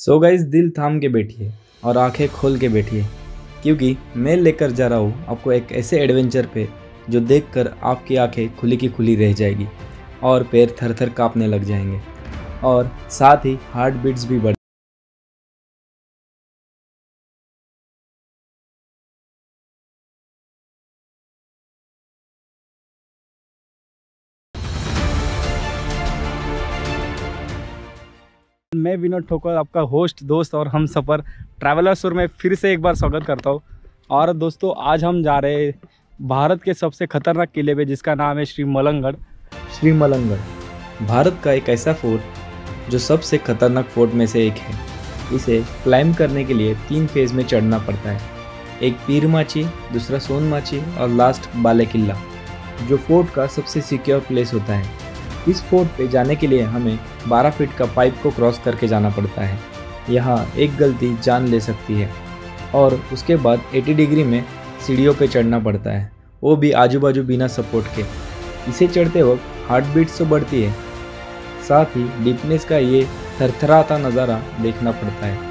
So guys, दिल थाम के बैठिए और आंखें खोल के बैठिए, क्योंकि मैं लेकर जा रहा हूँ आपको एक ऐसे एडवेंचर पे जो देखकर आपकी आंखें खुली की खुली रह जाएगी और पैर थर थर कांपने लग जाएंगे और साथ ही हार्ट बीट्स भी बढ़। मैं विनोद ठोकर, आपका होस्ट, दोस्त और हम सफ़र ट्रैवलर्स में फिर से एक बार स्वागत करता हूँ। और दोस्तों, आज हम जा रहे हैं भारत के सबसे खतरनाक किले पे, जिसका नाम है श्री मलंगगढ़। श्री मलंगगढ़ भारत का एक ऐसा फोर्ट जो सबसे खतरनाक फोर्ट में से एक है। इसे क्लाइंब करने के लिए 3 फेज में चढ़ना पड़ता है, एक पीरमाची, दूसरा सोनमाची और लास्ट बाले किला, जो फोर्ट का सबसे सिक्योर प्लेस होता है। इस फोर्ट पे जाने के लिए हमें 12 फीट का पाइप को क्रॉस करके जाना पड़ता है। यहाँ एक गलती जान ले सकती है। और उसके बाद 80 डिग्री में सीढ़ियों पे चढ़ना पड़ता है, वो भी आजू बाजू बिना सपोर्ट के। इसे चढ़ते वक्त हार्ट बीट्स तो बढ़ती है, साथ ही डीपनेस का ये थरथराता नज़ारा देखना पड़ता है।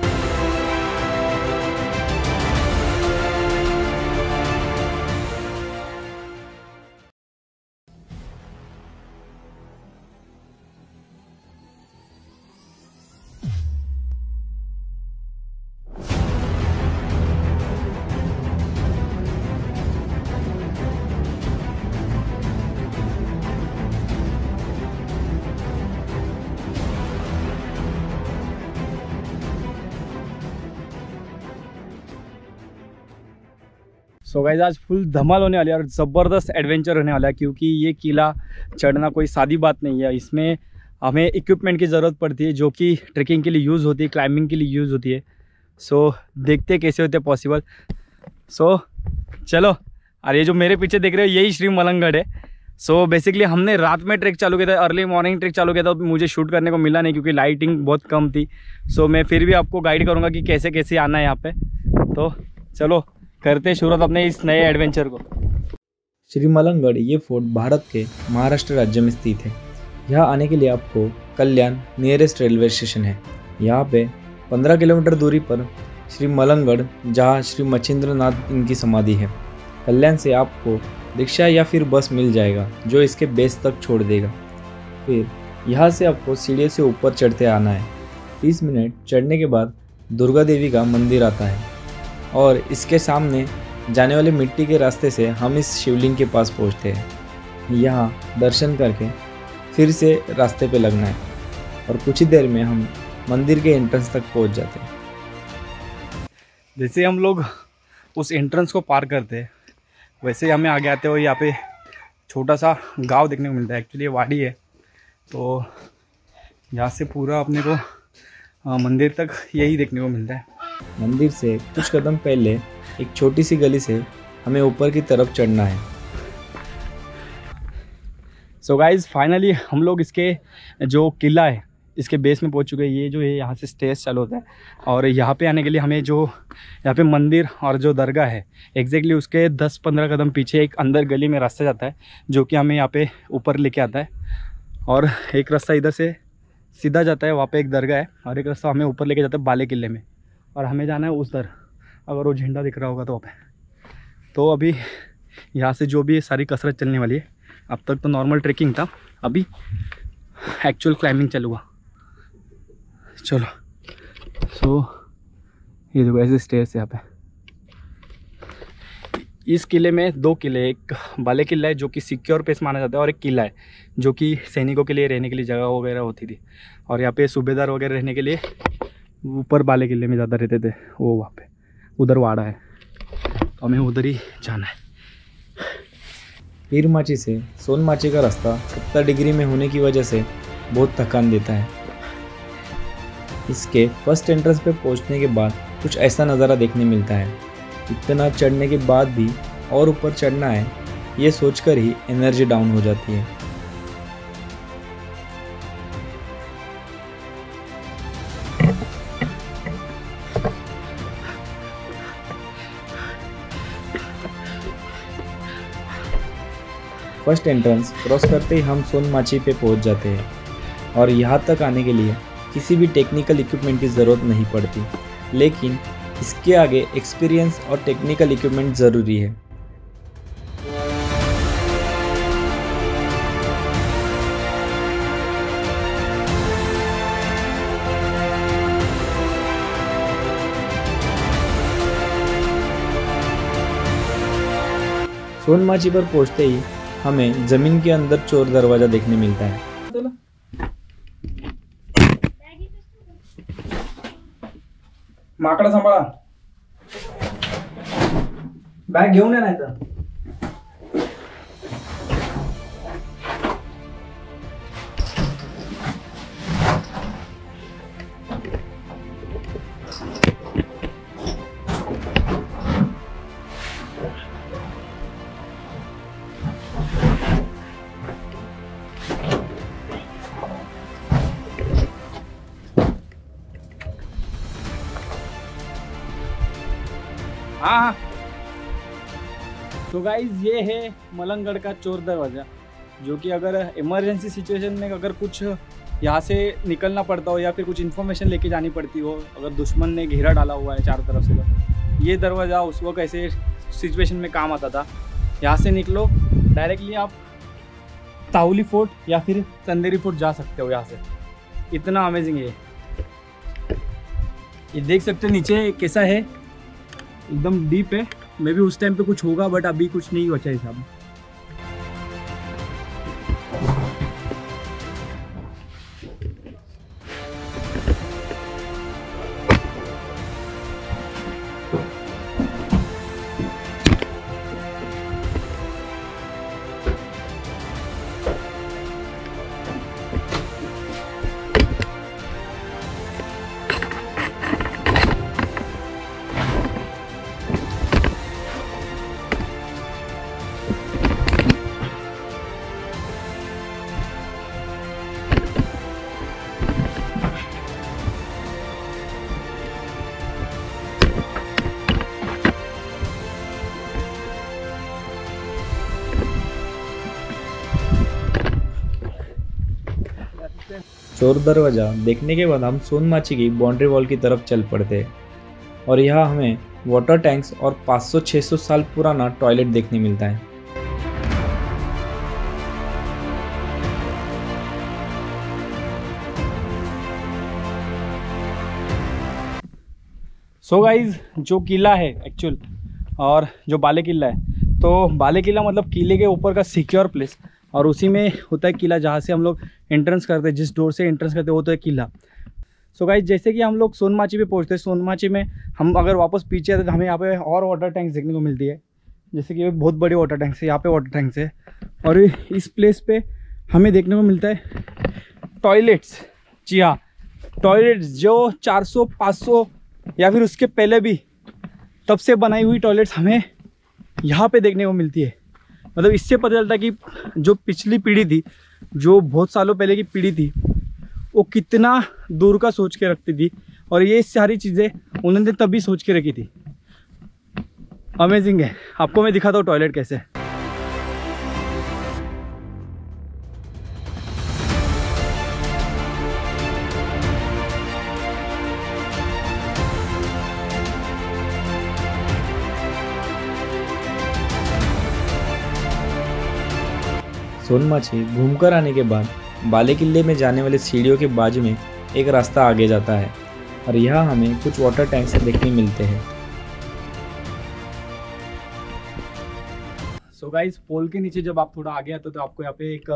सो गाइस, आज फुल धमाल होने वाली है और ज़बरदस्त एडवेंचर होने वाला है, क्योंकि ये किला चढ़ना कोई सादी बात नहीं है। इसमें हमें इक्विपमेंट की ज़रूरत पड़ती है, जो कि ट्रैकिंग के लिए यूज़ होती है, क्लाइंबिंग के लिए यूज़ होती है। सो देखते कैसे होते पॉसिबल। सो चलो। और ये जो मेरे पीछे देख रहे हो, यही श्री मलंगगढ़ है। सो बेसिकली हमने रात में ट्रैक चालू किया था, अर्ली मॉर्निंग ट्रैक चालू किया था। मुझे शूट करने को मिला नहीं क्योंकि लाइटिंग बहुत कम थी। सो मैं फिर भी आपको गाइड करूँगा कि कैसे कैसे आना है यहाँ पे। तो चलो करते शुरुआत अपने इस नए एडवेंचर को। श्री मलंगगढ़ ये फोर्ट भारत के महाराष्ट्र राज्य में स्थित है। यहाँ आने के लिए आपको कल्याण नियरेस्ट रेलवे स्टेशन है। यहाँ पे 15 किलोमीटर दूरी पर श्री मलंगगढ़, जहाँ श्री मच्छिंद्रनाथ इनकी समाधि है। कल्याण से आपको रिक्शा या फिर बस मिल जाएगा, जो इसके बेस तक छोड़ देगा। फिर यहाँ से आपको सीढ़ी से ऊपर चढ़ते आना है। 30 मिनट चढ़ने के बाद दुर्गा देवी का मंदिर आता है और इसके सामने जाने वाले मिट्टी के रास्ते से हम इस शिवलिंग के पास पहुंचते हैं। यहाँ दर्शन करके फिर से रास्ते पे लगना है और कुछ ही देर में हम मंदिर के एंट्रेंस तक पहुंच जाते हैं। जैसे हम लोग उस एंट्रेंस को पार करते हैं, वैसे ही हमें आगे आते हुए यहाँ पे छोटा सा गांव देखने को मिलता है। एक्चुअली ये वाड़ी है, तो यहाँ से पूरा अपने को मंदिर तक यही देखने को मिलता है। मंदिर से कुछ कदम पहले एक छोटी सी गली से हमें ऊपर की तरफ चढ़ना है। सो गाइज, फाइनली हम लोग इसके जो किला है, इसके बेस में पहुंच चुके हैं। ये जो है, यहाँ से स्टेज चालू होता है और यहाँ पे आने के लिए हमें जो यहाँ पे मंदिर और जो दरगाह है, एग्जैक्टली उसके 10-15 कदम पीछे एक अंदर गली में रास्ता जाता है, जो कि हमें यहाँ पे ऊपर लेके आता है। और एक रास्ता इधर से सीधा जाता है, वहाँ पे एक दरगाह है, और एक रास्ता हमें ऊपर लेके जाता है बाले किले में। और हमें जाना है उधर, अगर वो झंडा दिख रहा होगा तो वहाँ पे। तो अभी यहाँ से जो भी सारी कसरत चलने वाली है। अब तक तो नॉर्मल ट्रैकिंग था, अभी एक्चुअल क्लाइंबिंग चलूँगा। चलो। सो ये देखो, ऐसे स्टेयर्स यहाँ पे। इस किले में 2 किले, एक बाले किला है जो कि सिक्योर प्लेस माना जाता है, और एक किला है जो कि सैनिकों के लिए रहने के लिए जगह वगैरह होती थी। और यहाँ पे सूबेदार वगैरह रहने के लिए ऊपर बाले किले में ज़्यादा रहते थे, वो वहाँ पे उधर वाड़ा है, तो हमें उधर ही जाना है। पीरमाची से सोनमाची का रास्ता 70 डिग्री में होने की वजह से बहुत थकान देता है। इसके फर्स्ट एंट्रेंस पे पहुंचने के बाद कुछ ऐसा नज़ारा देखने मिलता है। इतना चढ़ने के बाद भी और ऊपर चढ़ना है, ये सोचकर ही एनर्जी डाउन हो जाती है। फर्स्ट एंट्रेंस क्रॉस करते ही हम सोनमाची पे पहुंच जाते हैं और यहाँ तक आने के लिए किसी भी टेक्निकल इक्विपमेंट की ज़रूरत नहीं पड़ती, लेकिन इसके आगे एक्सपीरियंस और टेक्निकल इक्विपमेंट ज़रूरी है। सोनमाची पर पहुंचते ही हमें जमीन के अंदर चोर दरवाजा देखने मिलता है। माकडा सांभाळा, बॅग घेऊन ये नाही तर। हाँ, तो गाइज ये है मलंगगढ़ का चोर दरवाज़ा, जो कि अगर इमरजेंसी सिचुएशन में अगर कुछ यहाँ से निकलना पड़ता हो या फिर कुछ इन्फॉर्मेशन लेके जानी पड़ती हो, अगर दुश्मन ने घेरा डाला हुआ है चारों तरफ से, तो ये दरवाज़ा उस वक्त ऐसे सिचुएशन में काम आता था। यहाँ से निकलो, डायरेक्टली आप ताउली फोर्ट या फिर चंदेरी फोर्ट जा सकते हो। यहाँ से इतना अमेजिंग है ये देख सकते हो नीचे कैसा है, एकदम डीप है। मे भी उस टाइम पे कुछ होगा, बट अभी कुछ नहीं बचा हिसाब। चोर दरवाज़ा देखने के बाद हम सोनमाची की बाउंड्री वॉल की तरफ चल पड़ते हैं और यहाँ हमें वाटर टैंक्स और 500-600 साल पुराना टॉयलेट देखने मिलता है। सो गाइज, जो किला है एक्चुअल और जो बाले किला है, तो बाले किला मतलब किले के ऊपर का सिक्योर प्लेस, और उसी में होता है किला जहाँ से हम लोग एंट्रेंस करते हैं। जिस डोर से एंट्रेंस करते हैं वो तो है किला। सो गाइज, जैसे कि हम लोग सोनमाची पे पहुँचते हैं, सोनमाची में हम अगर वापस पीछे आते तो हमें यहाँ पे और वाटर टैंक्स देखने को मिलती है। जैसे कि बहुत बड़ी वाटर टैंक्स है, यहाँ पे वाटर टैंक्स है, और इस प्लेस पे हमें देखने को मिलता है टॉयलेट्स। जी हाँ, टॉयलेट्स जो 400-500 या फिर उसके पहले भी तब से बनाई हुई टॉयलेट्स हमें यहाँ पे देखने को मिलती है। मतलब इससे पता चलता है कि जो पिछली पीढ़ी थी, जो बहुत सालों पहले की पीढ़ी थी, वो कितना दूर का सोच के रखती थी, और ये सारी चीज़ें उन्होंने तभी सोच के रखी थी। अमेजिंग है। आपको मैं दिखाता हूँ टॉयलेट कैसे है। सोनमाची घूमकर आने के बाद बाले किले में जाने वाले सीढ़ियों के बाजू में एक रास्ता आगे जाता है और यहाँ हमें कुछ वाटर टैंक्स देखने मिलते हैं। सो गाइस, पोल के नीचे जब आप थोड़ा आगे आते हो तो आपको यहाँ पे एक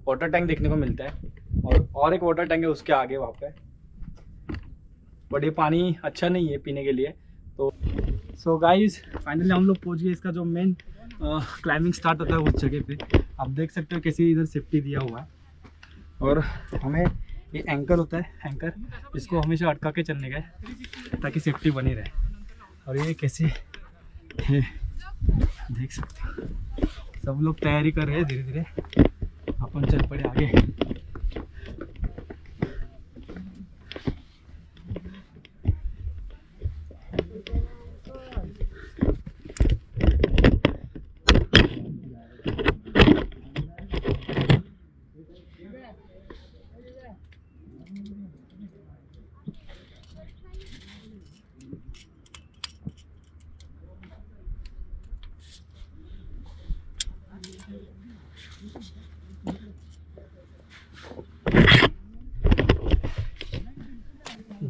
वाटर टैंक देखने को मिलता है, और एक वाटर टैंक है उसके आगे वहाँ पे, बट ये पानी अच्छा नहीं है पीने के लिए। तो सो गाइस, फाइनली हम लोग पहुँच गए। इसका जो मेन क्लाइंबिंग स्टार्ट होता है उस जगह पे आप देख सकते हो कैसे इधर सेफ्टी दिया हुआ है, और हमें ये एंकर होता है, एंकर इसको हमेशा अटका के चलने का है ताकि सेफ्टी बनी रहे। और ये कैसे है देख सकते हो, सब लोग तैयारी कर रहे हैं धीरे धीरे। अपन चल पड़े आगे।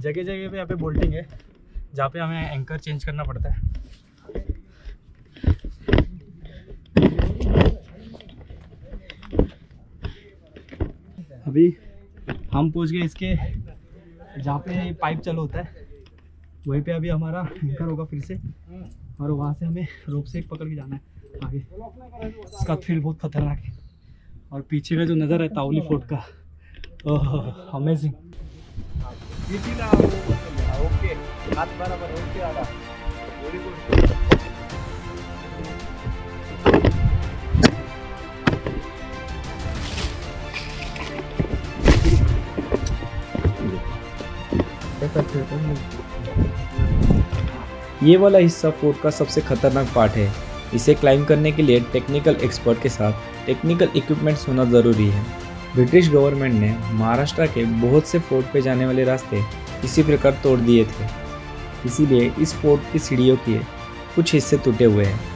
जगह जगह पे यहाँ पे बोल्टिंग है, जहाँ पे हमें एंकर चेंज करना पड़ता है। अभी हम पहुँच गए इसके जहाँ पे पाइप चालू होता है, वहीं पे अभी हमारा एंकर होगा फिर से, और वहाँ से हमें रोप से पकड़ के जाना है आगे। इसका थ्रिल बहुत खतरनाक है। और पीछे का जो नज़र है तावली फोर्ट का, ओह अमेजिंग। ओके, हाथ बराबर ओके आला, वेरी गुड। ये वाला हिस्सा फोर्ट का सबसे खतरनाक पार्ट है। इसे क्लाइंब करने के लिए टेक्निकल एक्सपर्ट के साथ टेक्निकल इक्विपमेंट्स होना ज़रूरी है। ब्रिटिश गवर्नमेंट ने महाराष्ट्र के बहुत से फोर्ट पे जाने वाले रास्ते इसी प्रकार तोड़ दिए थे, इसीलिए इस फोर्ट की सीढ़ियों के कुछ हिस्से टूटे हुए हैं।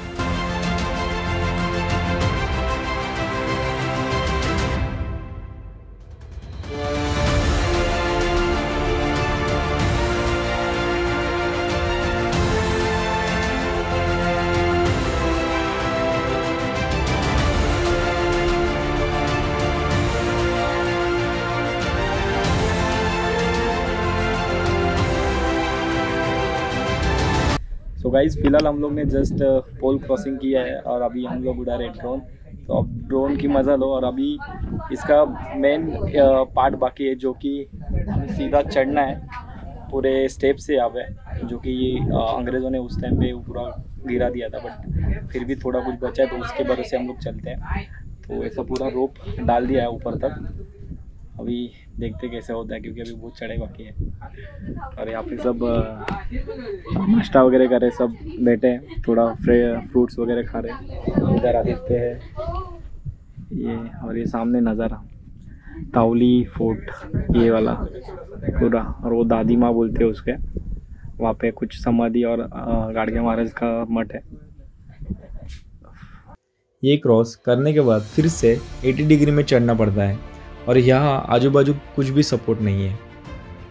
तो गाइस फिलहाल हम लोग ने जस्ट पोल क्रॉसिंग किया है और अभी हम लोग उड़ा रहे ड्रोन। तो अब ड्रोन की मज़ा लो। और अभी इसका मेन पार्ट बाकी है, जो कि हमें सीधा चढ़ना है पूरे स्टेप से यहाँ पे, जो कि अंग्रेज़ों ने उस टाइम पे पूरा गिरा दिया था, बट फिर भी थोड़ा कुछ बचा है तो उसके भरोसे हम लोग चलते हैं। तो ऐसा पूरा रोप डाल दिया है ऊपर तक। अभी देखते कैसे होता है, क्योंकि अभी बहुत चढ़ाई बाकी है। और यहाँ पे सब नाश्ता वगैरह कर रहे, सब बैठे हैं, थोड़ा फ्रूट्स वगैरह खा रहे हैं। इधर आदित्य है ये, और ये सामने नज़ारा तावली फोर्ट ये वाला पूरा, और वो दादी माँ बोलते हैं उसके, वहाँ पे कुछ समाधि और गाड़गे महाराज का मठ है। ये क्रॉस करने के बाद फिर से 80 डिग्री में चढ़ना पड़ता है, और यहाँ आजू बाजू कुछ भी सपोर्ट नहीं है।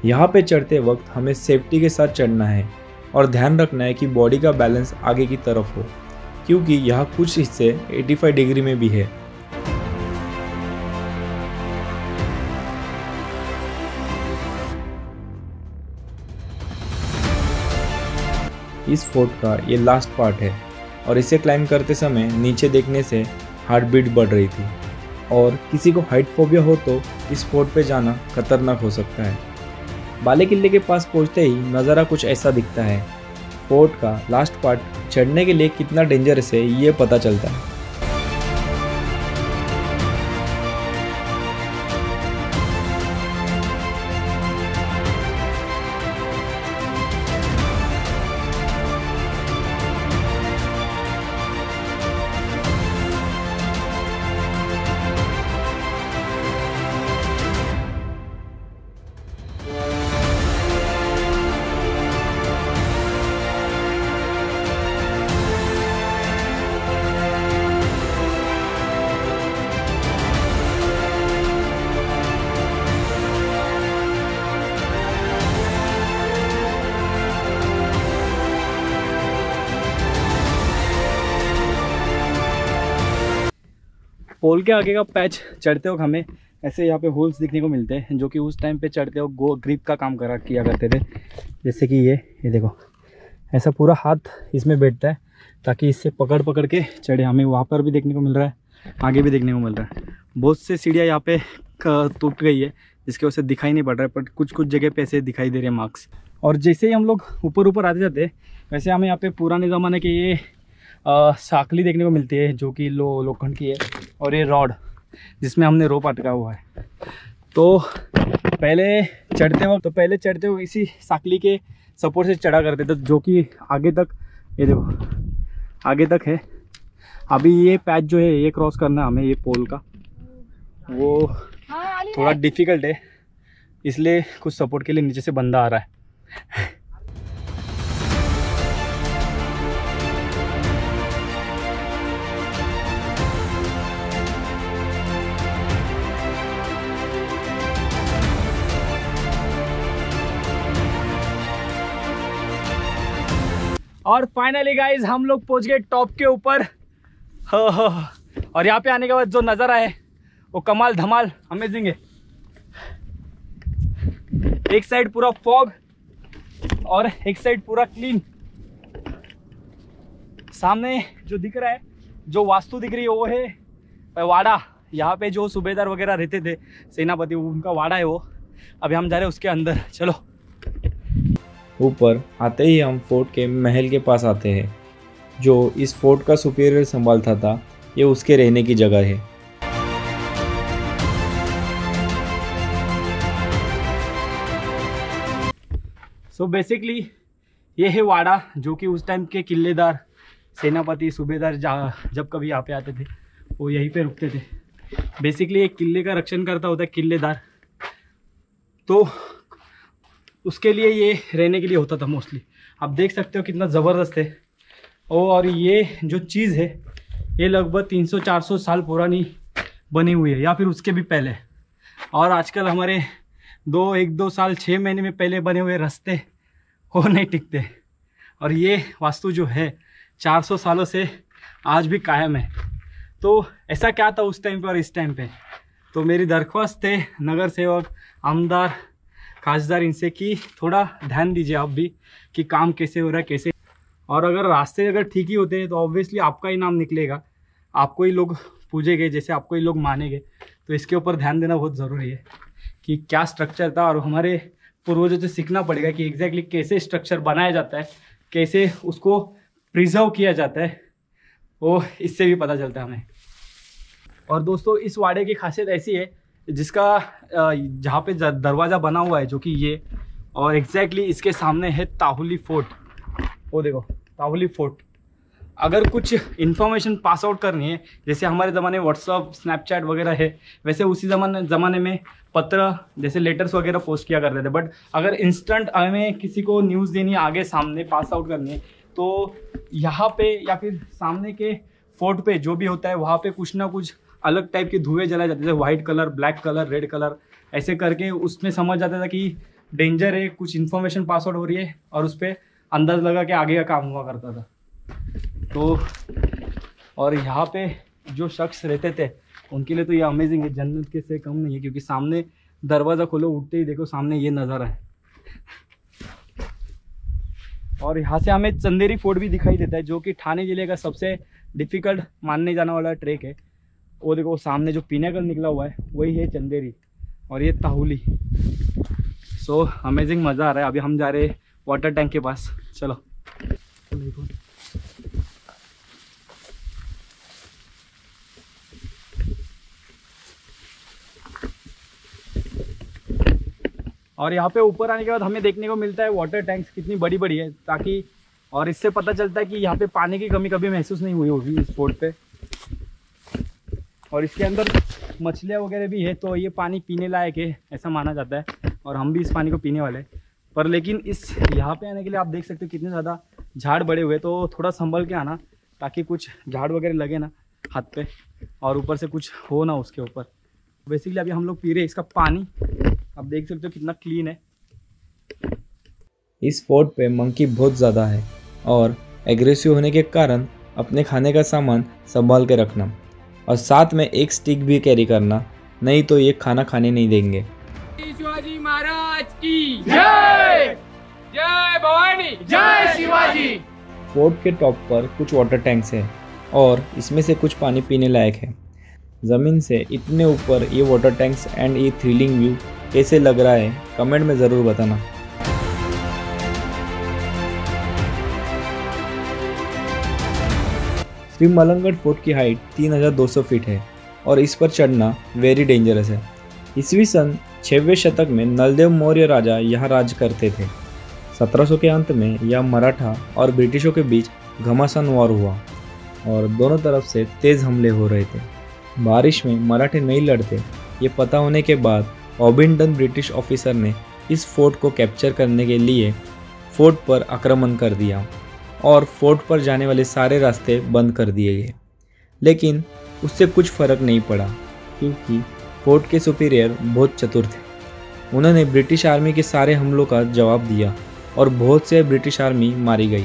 यहाँ पे चढ़ते वक्त हमें सेफ्टी के साथ चढ़ना है और ध्यान रखना है कि बॉडी का बैलेंस आगे की तरफ हो, क्योंकि यहाँ कुछ हिस्से 85 डिग्री में भी है। इस फोर्ट का ये लास्ट पार्ट है, और इसे क्लाइंब करते समय नीचे देखने से हार्ट बीट बढ़ रही थी। और किसी को हाइट फोबिया हो तो इस फोर्ट पे जाना खतरनाक हो सकता है। बाले किले के पास पहुंचते ही नज़ारा कुछ ऐसा दिखता है। फोर्ट का लास्ट पार्ट चढ़ने के लिए कितना डेंजरस है ये पता चलता है। पोल के आगे का पैच चढ़ते वक्त हमें ऐसे यहाँ पे होल्स दिखने को मिलते हैं, जो कि उस टाइम पे चढ़ते वक्त गो ग्रिप का काम किया करते थे। जैसे कि ये देखो, ऐसा पूरा हाथ इसमें बैठता है ताकि इससे पकड़ पकड़ के चढ़े। हमें वहाँ पर भी देखने को मिल रहा है, आगे भी देखने को मिल रहा है। बहुत से सीढ़ियाँ यहाँ पे टूट गई है, जिसकी वजह से दिखाई नहीं पड़ रहा है, पर कुछ कुछ जगह पे ऐसे दिखाई दे रहे हैं मार्क्स। और जैसे ही हम लोग ऊपर आते जाते वैसे हमें यहाँ पे पुराने ज़माने के ये साकली देखने को मिलती है, जो कि लोखंड की है, और ये रॉड जिसमें हमने रोप अटका हुआ है। तो पहले चढ़ते वक्त इसी साकली के सपोर्ट से चढ़ा करते थे, जो कि आगे तक, ये देखो आगे तक है। अभी ये पैच जो है ये क्रॉस करना हमें, ये पोल का, वो थोड़ा डिफ़िकल्ट है, इसलिए कुछ सपोर्ट के लिए नीचे से बंदा आ रहा है। और फाइनली गाइज हम लोग पहुंच गए टॉप के ऊपर। और यहाँ पे आने के बाद जो नज़ारा है वो कमाल धमाल अमेजिंग है। एक साइड पूरा फॉग और एक साइड पूरा क्लीन। सामने जो दिख रहा है, जो वास्तु दिख रही है वो है वाड़ा। यहाँ पे जो सूबेदार वगैरह रहते थे, सेनापति, उनका वाड़ा है वो। अभी हम जा रहे हैं उसके अंदर, चलो। ऊपर आते ही हम फोर्ट के महल के पास आते हैं। जो इस फोर्ट का सुपीरियर संभालता था, ये उसके रहने की जगह है। सो बेसिकली ये है वाड़ा, जो कि उस टाइम के किलेदार, सेनापति, सूबेदार जब कभी यहाँ पे आते थे वो यहीं पे रुकते थे। बेसिकली एक किले का रक्षण करता होता है किलेदार, तो उसके लिए ये रहने के लिए होता था मोस्टली। आप देख सकते हो कितना ज़बरदस्त है। और ये जो चीज़ है ये लगभग 300-400 साल पुरानी बनी हुई है, या फिर उसके भी पहले। और आजकल हमारे 1-2 साल 6 महीने में पहले बने हुए रास्ते वो नहीं टिकते। और ये वास्तु जो है 400 सालों से आज भी कायम है। तो ऐसा क्या था उस टाइम पे और इस टाइम पे? तो मेरी दरख्वास्त है नगर सेवक, आमदार, खासदार, इनसे कि थोड़ा ध्यान दीजिए आप भी कि काम कैसे हो रहा है, कैसे। और अगर रास्ते अगर ठीक ही होते हैं तो ऑब्वियसली आपका ही नाम निकलेगा, आपको ही लोग पूजेंगे, जैसे आपको ही लोग मानेंगे। तो इसके ऊपर ध्यान देना बहुत ज़रूरी है कि क्या स्ट्रक्चर था। और हमारे पूर्वजों से सीखना पड़ेगा कि एग्जैक्टली कैसे स्ट्रक्चर बनाया जाता है, कैसे उसको प्रिजर्व किया जाता है, वो इससे भी पता चलता है हमें। और दोस्तों इस वाड़े की खासियत ऐसी है, जिसका जहाँ पे दरवाज़ा बना हुआ है जो कि ये, और एग्जैक्टली इसके सामने है ताहुली फोर्ट। वो देखो ताहुली फोर्ट। अगर कुछ इन्फॉर्मेशन पास आउट करनी है, जैसे हमारे ज़माने में व्हाट्सअप, स्नैपचैट वगैरह है, वैसे उसी ज़माने में पत्र जैसे लेटर्स वगैरह पोस्ट किया करते थे। बट अगर इंस्टेंट हमें किसी को न्यूज़ देनी है, आगे सामने पास आउट करनी है, तो यहाँ पे या फिर सामने के फोर्ट पे जो भी होता है वहाँ पे कुछ ना कुछ अलग टाइप के धुएँ जलाए जाते थे। White colour, black colour, red colour, ऐसे करके उसमें समझ जाता था कि डेंजर है, कुछ इन्फॉर्मेशन पास आउट हो रही है, और उस पर अंदाज़ लगा के आगे का काम हुआ करता था। तो और यहाँ पे जो शख्स रहते थे उनके लिए तो ये अमेजिंग है, जन्नत के से कम नहीं है। क्योंकि सामने दरवाज़ा खोलो, उठते ही देखो सामने ये नज़ारा है। और यहाँ से हमें चंदेरी फोर्ट भी दिखाई देता है, जो कि ठाणे जिले का सबसे डिफ़िकल्ट मानने जाने वाला ट्रैक है। वो देखो सामने जो पिनाकल निकला हुआ है वही है चंदेरी, और ये ताहुली। सो अमेजिंग, मज़ा आ रहा है। अभी हम जा रहे हैं वाटर टैंक के पास, चलो। और यहाँ पे ऊपर आने के बाद हमें देखने को मिलता है वाटर टैंक्स कितनी बड़ी बड़ी है, ताकि, और इससे पता चलता है कि यहाँ पे पानी की कमी कभी महसूस नहीं हुई होगी इस फोर्ट पे। और इसके अंदर मछलियाँ वगैरह भी है, तो ये पानी पीने लायक है ऐसा माना जाता है, और हम भी इस पानी को पीने वाले हैं। पर लेकिन इस यहाँ पे आने के लिए आप देख सकते हो कितने ज़्यादा झाड़ बड़े हुए, तो थोड़ा संभल के आना, ताकि कुछ झाड़ वगैरह लगे ना हाथ पे, और ऊपर से कुछ हो ना उसके ऊपर। बेसिकली अभी हम लोग पी रहे हैं इसका पानी, आप देख सकते हो कितना क्लीन है। इस फोर्ट पे मंकी बहुत ज़्यादा है, और एग्रेसिव होने के कारण अपने खाने का सामान संभाल के रखना, और साथ में एक स्टिक भी कैरी करना, नहीं तो ये खाना खाने नहीं देंगे। शिवाजी महाराज की जय, जय भवानी, जय शिवाजी। फोर्ट के टॉप पर कुछ वाटर टैंक्स हैं, और इसमें से कुछ पानी पीने लायक है। ज़मीन से इतने ऊपर ये वाटर टैंक्स एंड ये थ्रिलिंग व्यू कैसे लग रहा है, कमेंट में ज़रूर बताना। श्री मलंगड फोर्ट की हाइट 3200 फीट है, और इस पर चढ़ना वेरी डेंजरस है। ईस्वी सन 6वें शतक में नलदेव मौर्य राजा यहाँ राज करते थे। 1700 के अंत में यह मराठा और ब्रिटिशों के बीच घमासान वॉर हुआ, और दोनों तरफ से तेज़ हमले हो रहे थे। बारिश में मराठे नहीं लड़ते, ये पता होने के बाद ऑबिंटन ब्रिटिश ऑफिसर ने इस फोर्ट को कैप्चर करने के लिए फोर्ट पर आक्रमण कर दिया, और फोर्ट पर जाने वाले सारे रास्ते बंद कर दिए गए। लेकिन उससे कुछ फ़र्क नहीं पड़ा, क्योंकि फोर्ट के सुपीरियर बहुत चतुर थे। उन्होंने ब्रिटिश आर्मी के सारे हमलों का जवाब दिया, और बहुत से ब्रिटिश आर्मी मारी गई।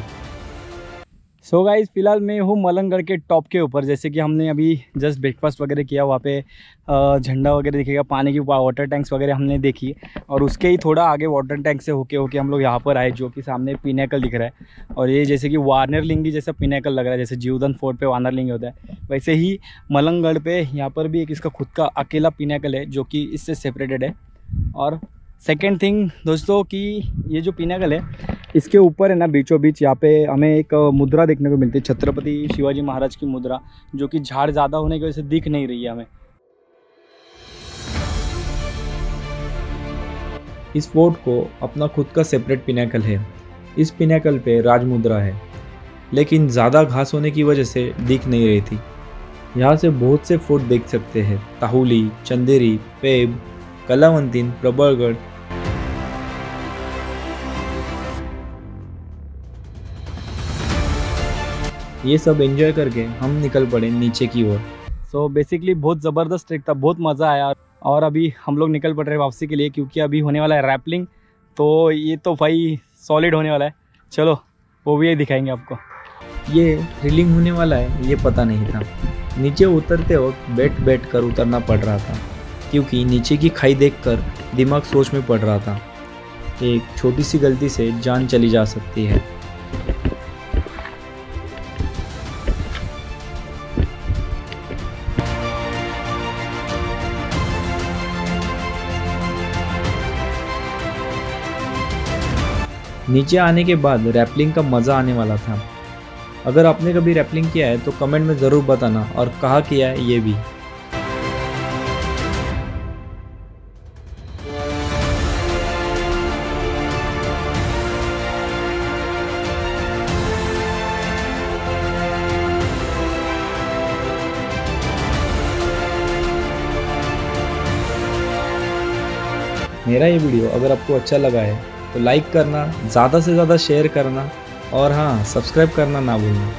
सो गाइस फिलहाल मैं हूँ मलंगगढ़ के टॉप के ऊपर। जैसे कि हमने अभी जस्ट ब्रेकफास्ट वगैरह किया, वहाँ पे झंडा वगैरह दिखेगा, पानी की वाटर टैंक्स वगैरह हमने देखी, और उसके ही थोड़ा आगे वाटर टैंक से होके हम लोग यहाँ पर आए, जो कि सामने पिनेकल दिख रहा है। और ये जैसे कि वानरलिंगी जैसा पिनेकल लग रहा है, जैसे जीवदान फोर्ट पे वानरलिंगी होता है, वैसे ही मलंगगढ़ पे यहाँ पर भी एक इसका खुद का अकेला पिनेकल है जो कि इससे सेपरेटेड है। और सेकेंड थिंग दोस्तों कि ये जो पिनेकल है इसके ऊपर है ना, बीचों बीच यहाँ पे हमें एक मुद्रा देखने को मिलती है, छत्रपति शिवाजी महाराज की मुद्रा, जो कि झाड़ ज़्यादा होने की वजह से दिख नहीं रही है हमें। इस फोर्ट को अपना खुद का सेपरेट पिनेकल है। इस पिनेकल पे राज मुद्रा है, लेकिन ज़्यादा घास होने की वजह से दिख नहीं रही थी। यहाँ से बहुत से फोर्ट देख सकते हैं, ताहुली, चंदेरी, पेब, कलावंतीन, प्रबलगढ़। ये सब एंजॉय करके हम निकल पड़े नीचे की ओर। सो बेसिकली बहुत ज़बरदस्त ट्रिक था, बहुत मज़ा आया। और अभी हम लोग निकल पड़ रहे हैं वापसी के लिए, क्योंकि अभी होने वाला है रैपलिंग, तो ये तो भाई सॉलिड होने वाला है। चलो वो भी दिखाएंगे आपको। ये थ्रिलिंग होने वाला है ये पता नहीं था। नीचे उतरते वक्त बैठ कर उतरना पड़ रहा था, क्योंकि नीचे की खाई देखकर दिमाग सोच में पड़ रहा था, एक छोटी सी गलती से जान चली जा सकती है। नीचे आने के बाद रैपलिंग का मज़ा आने वाला था। अगर आपने कभी रैपलिंग किया है तो कमेंट में ज़रूर बताना, और कहाँ किया है ये भी। मेरा ये वीडियो अगर आपको अच्छा लगा है तो लाइक करना, ज़्यादा से ज़्यादा शेयर करना, और हाँ, सब्सक्राइब करना ना भूलना।